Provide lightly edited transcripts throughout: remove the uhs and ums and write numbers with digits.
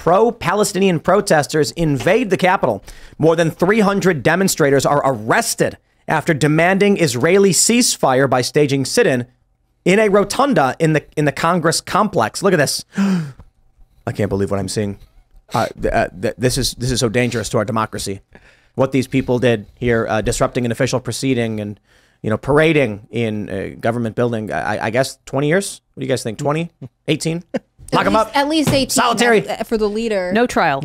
pro-Palestinian protesters invade the Capitol. More than 300 demonstrators are arrested after demanding Israeli ceasefire by staging sit-in in a rotunda in the Congress complex. Look at this. I can't believe what I'm seeing. This is so dangerous to our democracy. What these people did here, disrupting an official proceeding and, you know, parading in a government building. I guess 20 years. What do you guys think? 20? 18? Lock them up. At least 18. Solitary. For the leader. No trial.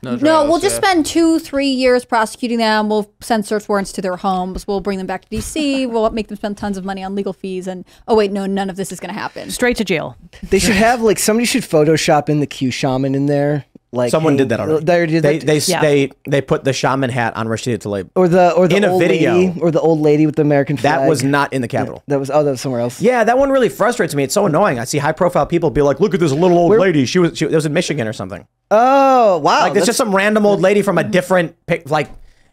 No, we'll just spend 2-3 years prosecuting them. We'll send search warrants to their homes. We'll bring them back to D.C. We'll make them spend tons of money on legal fees. And, oh, wait, no, none of this is going to happen. Straight to jail. They should have, like, somebody should Photoshop in the Q shaman in there. Like, someone did that already. They put the shaman hat on Rashida Tlaib. Or the in old a video. Lady, or the old lady with the American flag. That was not in the Capitol. That was somewhere else. Yeah, that one really frustrates me. It's so annoying. I see high-profile people be like, "Look at this little old lady. She was in Michigan or something." Oh wow! Like, there's just some random old lady from a different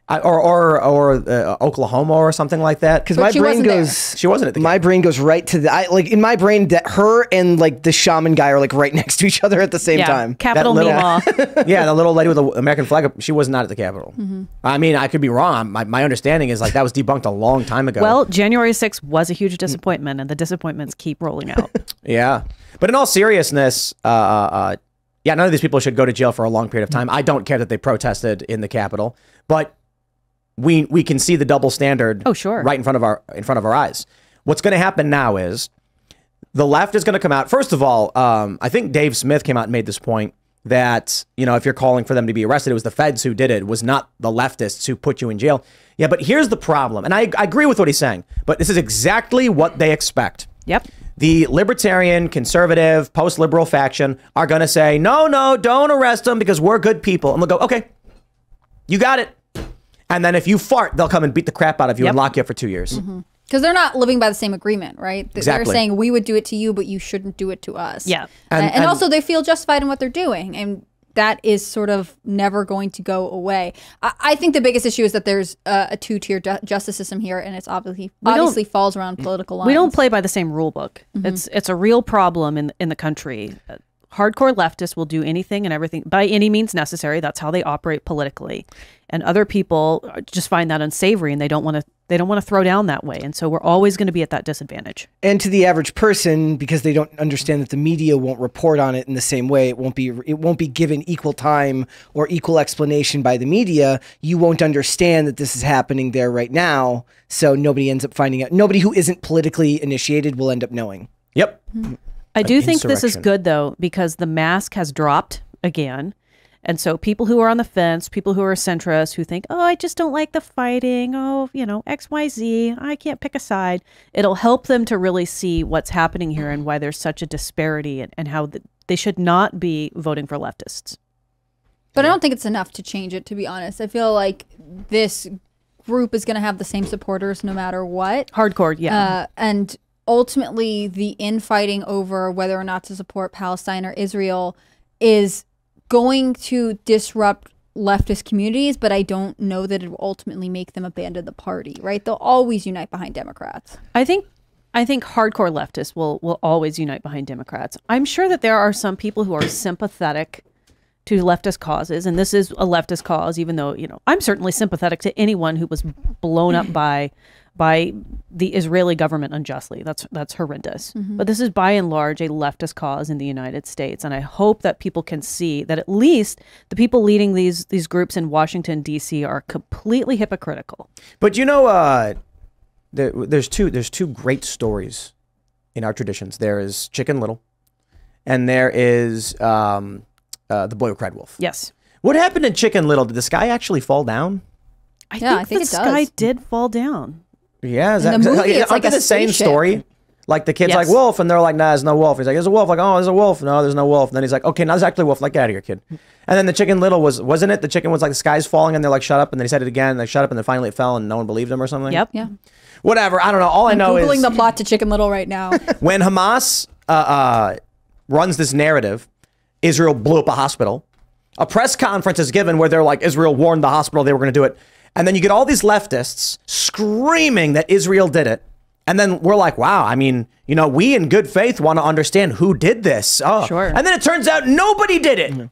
Oklahoma or something like that. Because my brain goes, she wasn't at the my brain goes right to like in my brain that her and like the shaman guy are like right next to each other at the same time. Capitol Meemaw. Yeah, the little lady with the American flag, she was not at the Capitol. I mean, I could be wrong. My understanding is like that was debunked a long time ago. Well, January 6th was a huge disappointment, and the disappointments keep rolling out. Yeah, but in all seriousness, yeah, none of these people should go to jail for a long period of time. I don't care that they protested in the Capitol, but we can see the double standard. Oh, sure. Right in front of our eyes. What's going to happen now is the left is going to come out. First of all, I think Dave Smith came out and made this point that, you know, if you're calling for them to be arrested, it was the feds who did it. It was not the leftists who put you in jail. Yeah, but here's the problem. And I agree with what he's saying, but this is exactly what they expect. Yep. The libertarian, conservative, post-liberal faction are going to say, no, don't arrest them because we're good people. And we'll go, okay, you got it. And then if you fart, they'll come and beat the crap out of you and lock you up for 2 years. Because they're not living by the same agreement, right? Exactly. They're saying we would do it to you, but you shouldn't do it to us. Yeah. And also they feel justified in what they're doing. And that is sort of never going to go away. I think the biggest issue is that there's a two-tier justice system here, and it's obviously falls around political lines. We don't play by the same rule book. It's a real problem in the country. Hardcore leftists will do anything and everything by any means necessary. That's how they operate politically, and other people just find that unsavory, and they don't want to throw down that way. And so we're always going to be at that disadvantage. And to the average person, because they don't understand that the media won't report on it in the same way, it won't be given equal time or equal explanation by the media. You won't understand that this is happening there right now. So nobody ends up finding out. Nobody who isn't politically initiated will end up knowing. Yep. I do think this is good, though, because the mask has dropped again. And so people who are on the fence, people who are centrist, who think, oh, I just don't like the fighting. Oh, you know, X, Y, Z. I can't pick a side. It'll help them to really see what's happening here and why there's such a disparity and how they should not be voting for leftists. But I don't think it's enough to change it, to be honest. I feel like this group is going to have the same supporters no matter what. Hardcore, yeah. And ultimately, the infighting over whether or not to support Palestine or Israel is going to disrupt leftist communities, but I don't know that it will ultimately make them abandon the party, right? They'll always unite behind Democrats. I think hardcore leftists will always unite behind Democrats. I'm sure that there are some people who are sympathetic to leftist causes, and this is a leftist cause, even though, you know, I'm certainly sympathetic to anyone who was blown up by the Israeli government unjustly. That's horrendous. But this is by and large a leftist cause in the United States. And I hope that people can see that at least the people leading these groups in Washington, D.C. are completely hypocritical. But you know, there's two great stories in our traditions. There is Chicken Little, and there is the Boy Who Cried Wolf. Yes. What happened in Chicken Little? Did the sky actually fall down? I think the sky did fall down. Yeah, is In the movie, it's aren't like they a the same spaceship. story? Like the kid's Yes. like wolf, and they're like, nah, there's no wolf. He's like, there's a wolf. Like, oh, there's a wolf. No, there's no wolf. And then he's like, okay, now there's actually a wolf. Like, get out of here, kid. And then the Chicken Little wasn't it? The chicken was like, the sky's falling, and they're like, shut up. And then he said it again, and they shut up, and then finally it fell, and no one believed him or something. Yep. Yeah. Whatever. I don't know. All I know Googling is the plot to Chicken Little right now. when Hamas runs this narrative, Israel blew up a hospital. A press conference is given where they're like, Israel warned the hospital they were going to do it. And then you get all these leftists screaming that Israel did it. And then we're like, wow, I mean, you know, we in good faith want to understand who did this. Oh, Sure. And then it turns out nobody did it.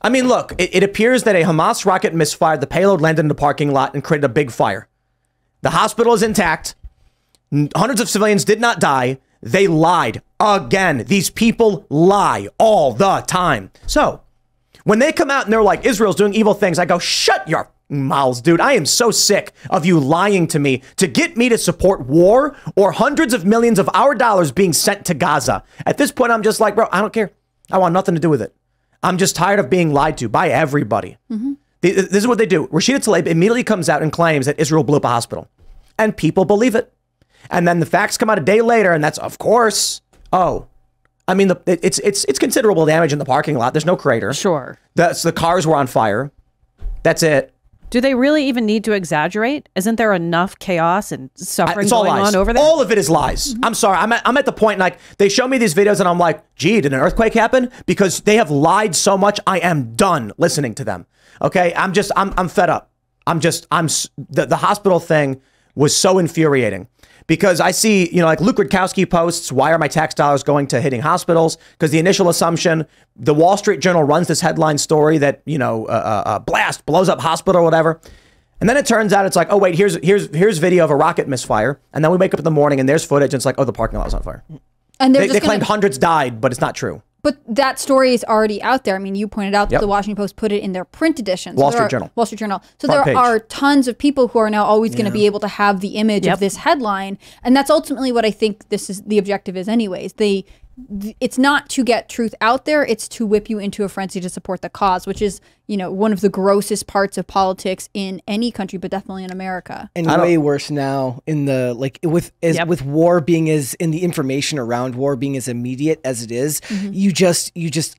I mean, look, it appears that a Hamas rocket misfired. The payload landed in the parking lot and created a big fire. The hospital is intact. Hundreds of civilians did not die. They lied again. These people lie all the time. So when they come out and they're like, Israel's doing evil things, I go, shut your mouths, dude. I am so sick of you lying to me to get me to support war or hundreds of millions of our dollars being sent to Gaza. At this point, I'm just like, bro, I don't care. I want nothing to do with it. I'm just tired of being lied to by everybody. This is what they do. Rashida Tlaib immediately comes out and claims that Israel blew up a hospital. And people believe it. And then the facts come out a day later, and that's, of course, oh. I mean, it's considerable damage in the parking lot. There's no crater. Sure. The cars were on fire. That's it. Do they really even need to exaggerate? Isn't there enough chaos and suffering It's all going lies. on over there? All of it is lies. I'm sorry. I'm at the point, like, they show me these videos and I'm like, gee, did an earthquake happen? Because they have lied so much. I am done listening to them. Okay. I'm fed up. The hospital thing was so infuriating because I see, like Luke Rudkowski posts, why are my tax dollars going to hitting hospitals? Because the initial assumption, the Wall Street Journal runs this headline story that, blast blows up hospital or whatever. And then it turns out it's like, oh, wait, here's video of a rocket misfire. And then we wake up in the morning and there's footage and it's like, oh, the parking lot was on fire. And they claimed hundreds died, but it's not true. But that story is already out there. I mean, you pointed out that the Washington Post put it in their print edition. Wall Street Journal. So there are tons of people who are now always going to be able to have the image of this headline. And that's ultimately what I think the objective is anyways. It's not to get truth out there. It's to whip you into a frenzy to support the cause, which is, one of the grossest parts of politics in any country, but definitely in America. And way worse now in the, with war being as, in the information around war being as immediate as it is, you just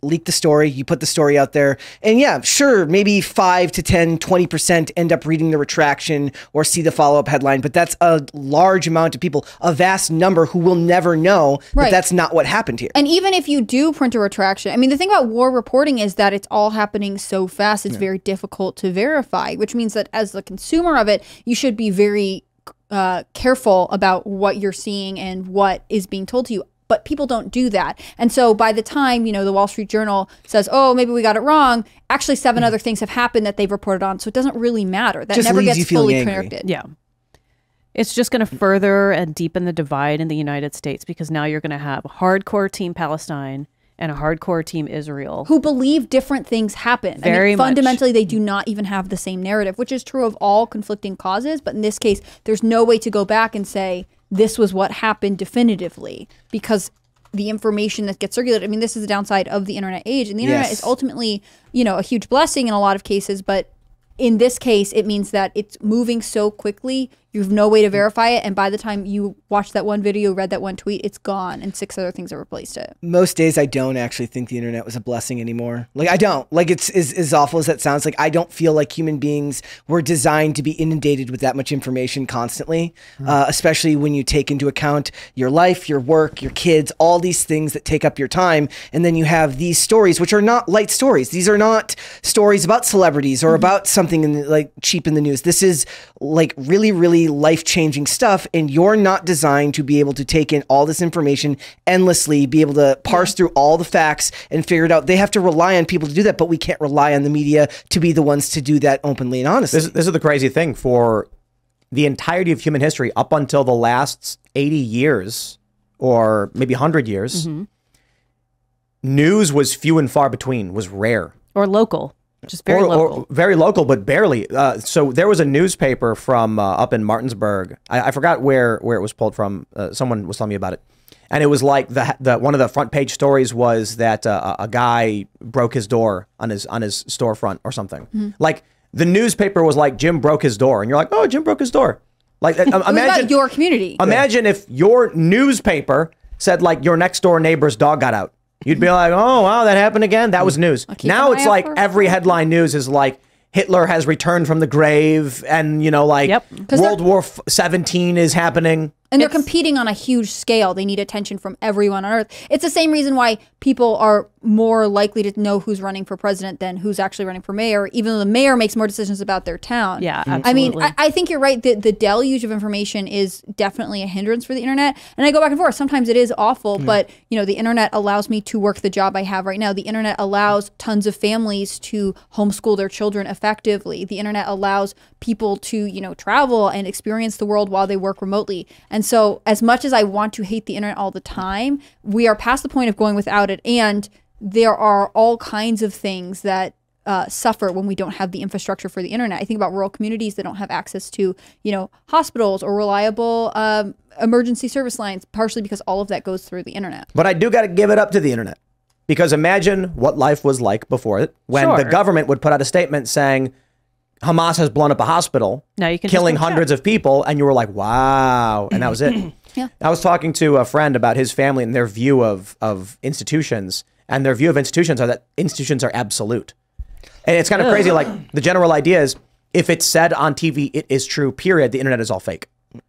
leak the story, you put the story out there. And yeah, sure, maybe 5 to 10, 20% end up reading the retraction or see the follow-up headline, but that's a large amount of people, a vast number who will never know that that's not what happened here. And even if you do print a retraction, I mean, the thing about war reporting is that it's all happening so fast, it's very difficult to verify, which means that as the consumer of it, you should be very careful about what you're seeing and what is being told to you. But people don't do that. And so by the time, the Wall Street Journal says, oh, maybe we got it wrong, actually 7 other things have happened that they've reported on. So it doesn't really matter. That just never leaves gets you fully angry. corrected. Yeah. It's just going to further and deepen the divide in the United States because now you're going to have a hardcore Team Palestine and a hardcore Team Israel. Who believe different things happen. Fundamentally, they do not even have the same narrative, which is true of all conflicting causes. But in this case, there's no way to go back and say, this was what happened definitively because the information that gets circulated, I mean, this is the downside of the internet age. And the internet is ultimately, a huge blessing in a lot of cases. But in this case, it means that it's moving so quickly, you have no way to verify it. And by the time you watch that one video, read that one tweet, it's gone. And 6 other things have replaced it. Most days, I don't actually think the internet was a blessing anymore. Like, I don't. Like, it's as awful as that sounds. Like, I don't feel like human beings were designed to be inundated with that much information constantly, especially when you take into account your life, your work, your kids, all these things that take up your time. And then you have these stories, which are not light stories. These are not stories about celebrities or about something cheap in the news. This is like really, really life-changing stuff, and you're not designed to be able to take in all this information endlessly, be able to parse through all the facts and figure it out. They have to rely on people to do that, but we can't rely on the media to be the ones to do that openly and honestly. This is the crazy thing. For the entirety of human history, up until the last 80 years, or maybe 100 years, news was few and far between, was rare. Or local. Just very local. Or very local, but barely. So there was a newspaper from up in Martinsburg. I forgot where it was pulled from. Someone was telling me about it. And it was like one of the front page stories was that a guy broke his door on his storefront or something. Like the newspaper was like, Jim broke his door. And you're like, oh, Jim broke his door. Like imagine about your community. Imagine if your newspaper said like your next door neighbor's dog got out. You'd be like, oh, wow, that happened again. That was news. Now it's like every headline news is like Hitler has returned from the grave and, World War XVII is happening. And they're competing on a huge scale. They need attention from everyone on earth. It's the same reason why people are more likely to know who's running for president than who's actually running for mayor, even though the mayor makes more decisions about their town. Yeah, absolutely. I mean, I think you're right. The deluge of information is definitely a hindrance for the internet. And I go back and forth. Sometimes it is awful, but the internet allows me to work the job I have right now. The internet allows tons of families to homeschool their children effectively. The internet allows people to, travel and experience the world while they work remotely. And so as much as I want to hate the internet all the time, we are past the point of going without it. And there are all kinds of things that suffer when we don't have the infrastructure for the internet. I think about rural communities that don't have access to, hospitals or reliable emergency service lines, partially because all of that goes through the internet. But I do got to give it up to the internet, because imagine what life was like before it, when the government would put out a statement saying Hamas has blown up a hospital, now you can killing hundreds of people, and you were like, wow, and that was it. Yeah. I was talking to a friend about his family and their view of institutions, and their view of institutions are that institutions are absolute. And it's kind of crazy. Like, the general idea is, if it's said on TV, it is true, period. The internet is all fake.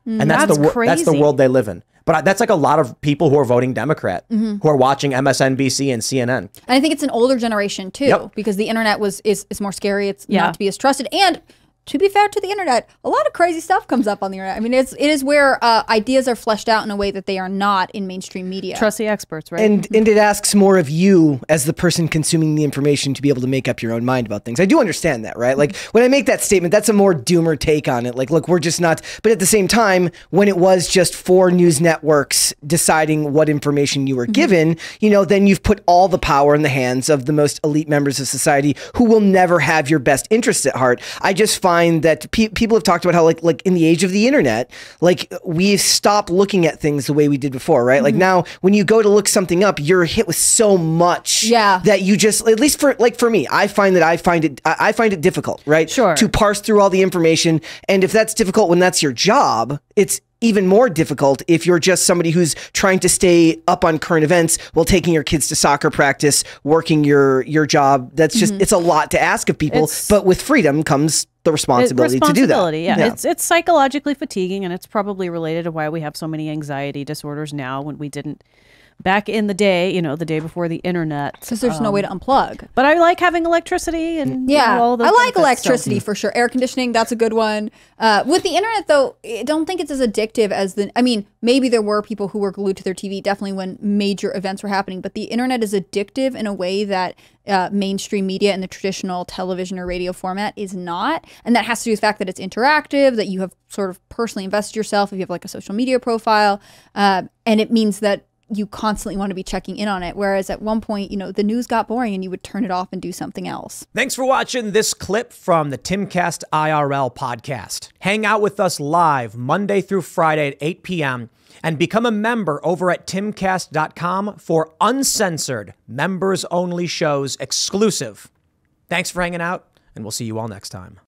And that's the world they live in. But that's like a lot of people who are voting Democrat, who are watching MSNBC and CNN. And I think it's an older generation too, because the internet is more scary. It's not to be as trusted. And to be fair to the internet, a lot of crazy stuff comes up on the internet. I mean, it is where ideas are fleshed out in a way that they are not in mainstream media. Trust the experts, right? And it asks more of you as the person consuming the information to be able to make up your own mind about things. I do understand that, right? Like, when I make that statement, that's a more doomer take on it. Like, look, we're just not. But at the same time, when it was just 4 news networks deciding what information you were given, then you've put all the power in the hands of the most elite members of society who will never have your best interests at heart. I just find that people have talked about how like in the age of the internet, like, we stop looking at things the way we did before, right? Like, now when you go to look something up, you're hit with so much that you just, at least for me, I find it difficult, right? Sure. To parse through all the information. And if that's difficult when that's your job, it's even more difficult if you're just somebody who's trying to stay up on current events while taking your kids to soccer practice, working your job. That's just, it's a lot to ask of people, but with freedom comes the responsibility to do that. Yeah. It's psychologically fatiguing, and it's probably related to why we have so many anxiety disorders now when we didn't back in the day, the day before the internet. Because there's no way to unplug. But I like having electricity and all those I like electricity for sure. Air conditioning, that's a good one. With the internet, though, I don't think it's as addictive as maybe there were people who were glued to their TV, definitely when major events were happening. But the internet is addictive in a way that mainstream media in the traditional television or radio format is not. And that has to do with the fact that it's interactive, that you have sort of personally invested yourself if you have like a social media profile. And it means that you constantly want to be checking in on it. Whereas at one point, the news got boring and you would turn it off and do something else. Thanks for watching this clip from the Timcast IRL podcast. Hang out with us live Monday through Friday at 8 p.m. and become a member over at timcast.com for uncensored, members-only shows exclusive. Thanks for hanging out, and we'll see you all next time.